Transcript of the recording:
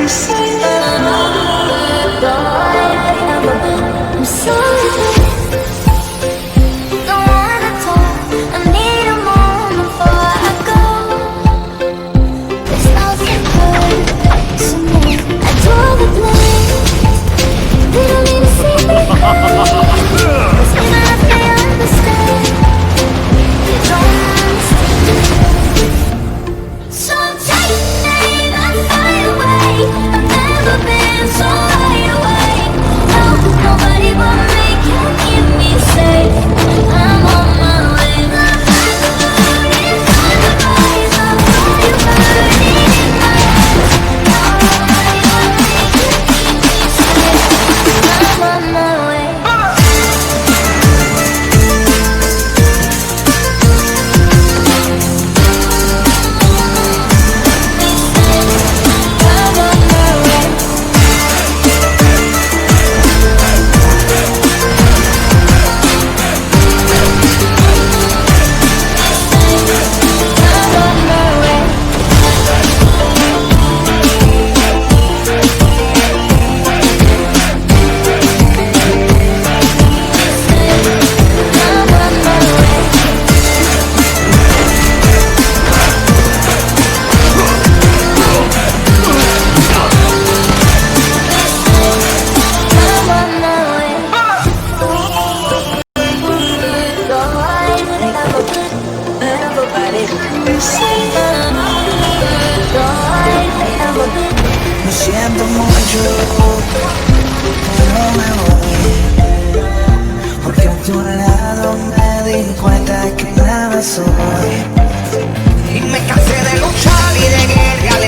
I'm sorry. Don't wanna talk. I need a moment before I go. There's nothing personal. I draw the blank. They don't need to see me cry. 'Cause even if they understand, they don't understand. So take me that far away. I've never been so wide awake. No, nobody but me can keep me safe. I'm on my way. My heart is on the rise. I feel you burning in my eyes. Nobody but me can keep me safe. I'm on my way. I'm on my way. I'm on my way. I'm on my way. I'm on my way. Go hide, everybody. Go hide, everybody. Lo siento mucho, pero me voy. Porque a tu lado me di cuenta que nada soy. Y me cansé de luchar y de guerrear